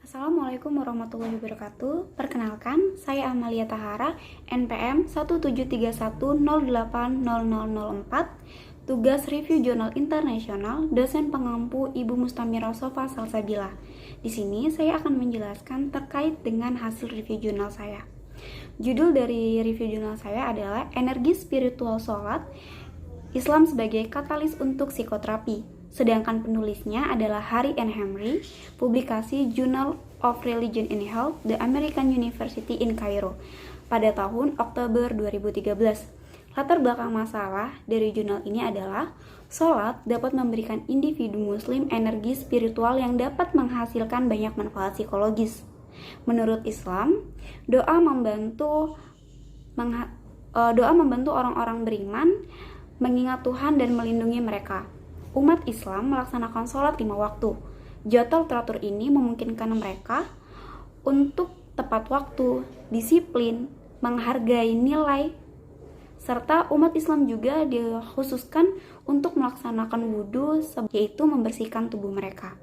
Assalamualaikum warahmatullahi wabarakatuh. Perkenalkan, saya Amalia Tahara, NPM 17310800004, tugas review jurnal internasional, dosen pengampu Ibu Mustamira Sofa Salsabila. Di sini saya akan menjelaskan terkait dengan hasil review jurnal saya. Judul dari review jurnal saya adalah Energi Spiritual Sholat, Islam sebagai Katalis untuk Psikoterapi. Sedangkan penulisnya adalah Harry N. Hamry, publikasi Journal of Religion and Health, The American University in Cairo, pada tahun Oktober 2013. Latar belakang masalah dari jurnal ini adalah sholat dapat memberikan individu muslim energi spiritual yang dapat menghasilkan banyak manfaat psikologis. Menurut Islam, doa membantu orang-orang beriman mengingat Tuhan dan melindungi mereka. Umat Islam melaksanakan sholat 5 waktu. Jadwal teratur ini memungkinkan mereka untuk tepat waktu, disiplin, menghargai nilai, serta umat Islam juga dikhususkan untuk melaksanakan wudhu, yaitu membersihkan tubuh mereka.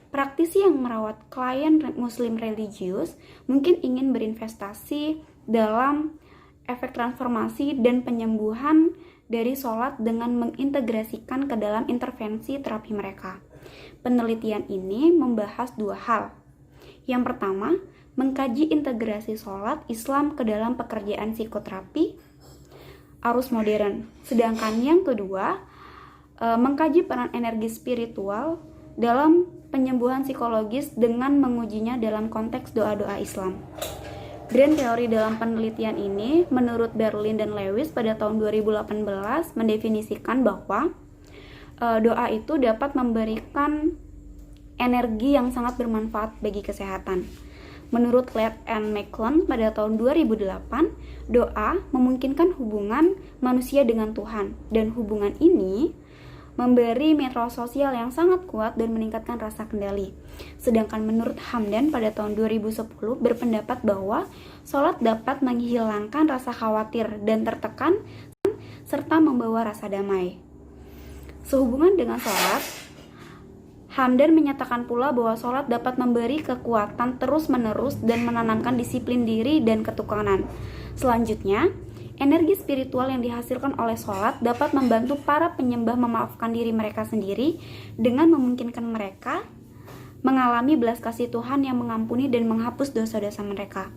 Praktisi yang merawat klien muslim religius mungkin ingin berinvestasi dalam efek transformasi dan penyembuhan dari sholat dengan mengintegrasikan ke dalam intervensi terapi mereka. Penelitian ini membahas 2 hal. Yang pertama, mengkaji integrasi sholat Islam ke dalam pekerjaan psikoterapi arus modern. Sedangkan yang kedua, mengkaji peran energi spiritual dalam penyembuhan psikologis dengan mengujinya dalam konteks doa-doa Islam. Grand teori dalam penelitian ini, menurut Berlin dan Lewis pada tahun 2018, mendefinisikan bahwa doa itu dapat memberikan energi yang sangat bermanfaat bagi kesehatan. Menurut Led and McClellan pada tahun 2008, doa memungkinkan hubungan manusia dengan Tuhan, dan hubungan ini memberi metro sosial yang sangat kuat dan meningkatkan rasa kendali. Sedangkan menurut Hamdan pada tahun 2010 berpendapat bahwa sholat dapat menghilangkan rasa khawatir dan tertekan serta membawa rasa damai. Sehubungan dengan sholat, Hamdan menyatakan pula bahwa sholat dapat memberi kekuatan terus-menerus dan menanamkan disiplin diri dan ketukanan. Selanjutnya, energi spiritual yang dihasilkan oleh sholat dapat membantu para penyembah memaafkan diri mereka sendiri dengan memungkinkan mereka mengalami belas kasih Tuhan yang mengampuni dan menghapus dosa-dosa mereka.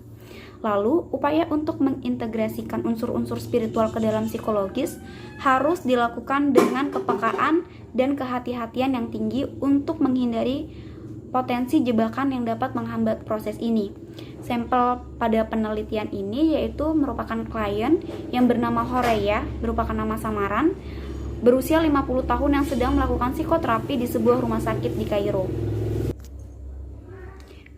Lalu, upaya untuk mengintegrasikan unsur-unsur spiritual ke dalam psikologis harus dilakukan dengan kepekaan dan kehati-hatian yang tinggi untuk menghindari potensi jebakan yang dapat menghambat proses ini. Sampel pada penelitian ini yaitu merupakan klien yang bernama Horeya, merupakan nama samaran, berusia 50 tahun yang sedang melakukan psikoterapi di sebuah rumah sakit di Kairo.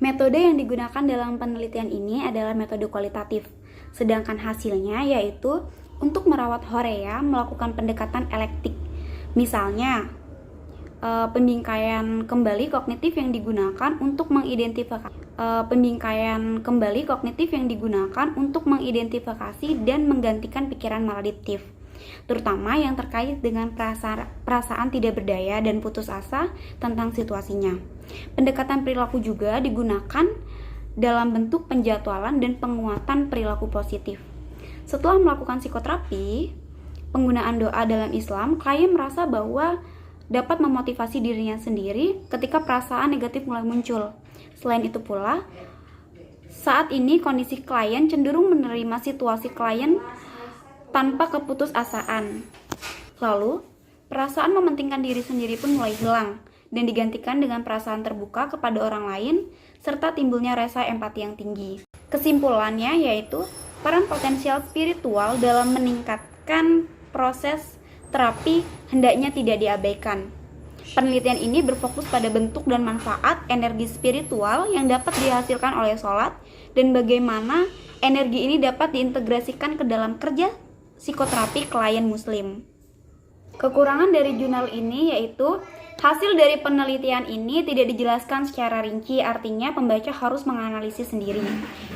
Metode yang digunakan dalam penelitian ini adalah metode kualitatif, sedangkan hasilnya yaitu untuk merawat Horeya melakukan pendekatan elektik. Misalnya, pembingkaian kembali kognitif yang digunakan untuk mengidentifikasi dan menggantikan pikiran maladiktif, terutama yang terkait dengan perasaan tidak berdaya dan putus asa tentang situasinya. Pendekatan perilaku juga digunakan dalam bentuk penjadwalan dan penguatan perilaku positif. Setelah melakukan psikoterapi, penggunaan doa dalam Islam, klien merasa bahwa dapat memotivasi dirinya sendiri ketika perasaan negatif mulai muncul. Selain itu pula, saat ini kondisi klien cenderung menerima situasi klien tanpa keputusasaan. Lalu, perasaan mementingkan diri sendiri pun mulai hilang dan digantikan dengan perasaan terbuka kepada orang lain serta timbulnya rasa empati yang tinggi. Kesimpulannya yaitu peran potensial spiritual dalam meningkatkan proses terapi hendaknya tidak diabaikan. Penelitian ini berfokus pada bentuk dan manfaat energi spiritual yang dapat dihasilkan oleh sholat dan bagaimana energi ini dapat diintegrasikan ke dalam kerja psikoterapi klien muslim. Kekurangan dari jurnal ini yaitu hasil dari penelitian ini tidak dijelaskan secara rinci, artinya pembaca harus menganalisis sendiri.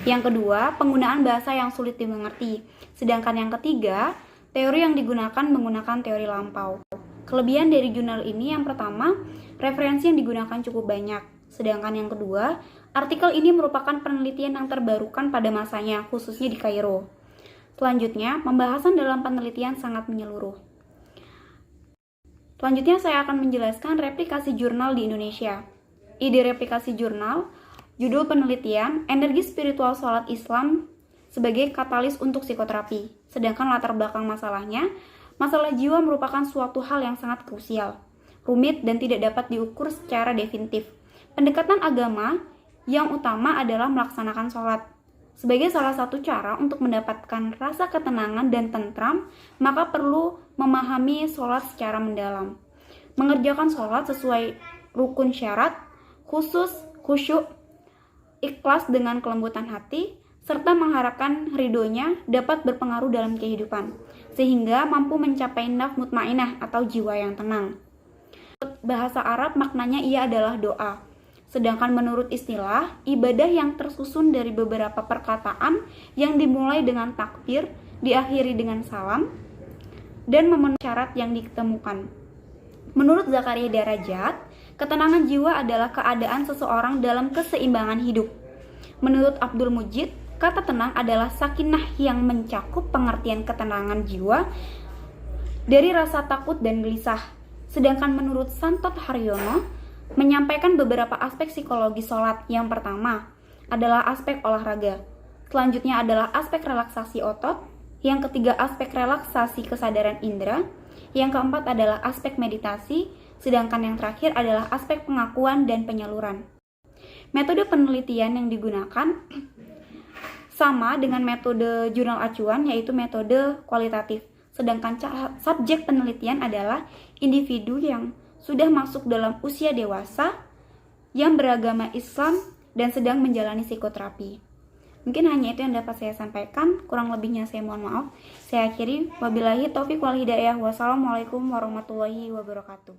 Yang kedua, penggunaan bahasa yang sulit dimengerti. Sedangkan yang ketiga, teori yang digunakan menggunakan teori lampau. Kelebihan dari jurnal ini yang pertama, referensi yang digunakan cukup banyak. Sedangkan yang kedua, artikel ini merupakan penelitian yang terbarukan pada masanya, khususnya di Kairo. Selanjutnya, pembahasan dalam penelitian sangat menyeluruh. Selanjutnya saya akan menjelaskan replikasi jurnal di Indonesia. Ide replikasi jurnal, judul penelitian, energi spiritual sholat Islam sebagai katalis untuk psikoterapi. Sedangkan latar belakang masalahnya, masalah jiwa merupakan suatu hal yang sangat krusial, rumit, dan tidak dapat diukur secara definitif. Pendekatan agama yang utama adalah melaksanakan sholat. Sebagai salah satu cara untuk mendapatkan rasa ketenangan dan tentram, maka perlu memahami sholat secara mendalam. Mengerjakan sholat sesuai rukun syarat, khusyuk, ikhlas dengan kelembutan hati, serta mengharapkan ridhonya dapat berpengaruh dalam kehidupan, sehingga mampu mencapai nafs mutmainah atau jiwa yang tenang. Bahasa Arab maknanya ia adalah doa. Sedangkan menurut istilah, ibadah yang tersusun dari beberapa perkataan yang dimulai dengan takbir, diakhiri dengan salam, dan memenuhi syarat yang ditemukan. Menurut Zakaria Darajat, ketenangan jiwa adalah keadaan seseorang dalam keseimbangan hidup. Menurut Abdul Mujid, kata tenang adalah sakinah yang mencakup pengertian ketenangan jiwa dari rasa takut dan gelisah. Sedangkan menurut Santot Haryono, menyampaikan beberapa aspek psikologi sholat. Yang pertama adalah aspek olahraga, selanjutnya adalah aspek relaksasi otot, yang ketiga aspek relaksasi kesadaran indera, yang keempat adalah aspek meditasi, sedangkan yang terakhir adalah aspek pengakuan dan penyaluran. Metode penelitian yang digunakan sama dengan metode jurnal acuan, yaitu metode kualitatif. Sedangkan subjek penelitian adalah individu yang sudah masuk dalam usia dewasa, yang beragama Islam, dan sedang menjalani psikoterapi. Mungkin hanya itu yang dapat saya sampaikan, kurang lebihnya saya mohon maaf. Saya akhiri, wabillahi taufiq wal hidayah, wassalamualaikum warahmatullahi wabarakatuh.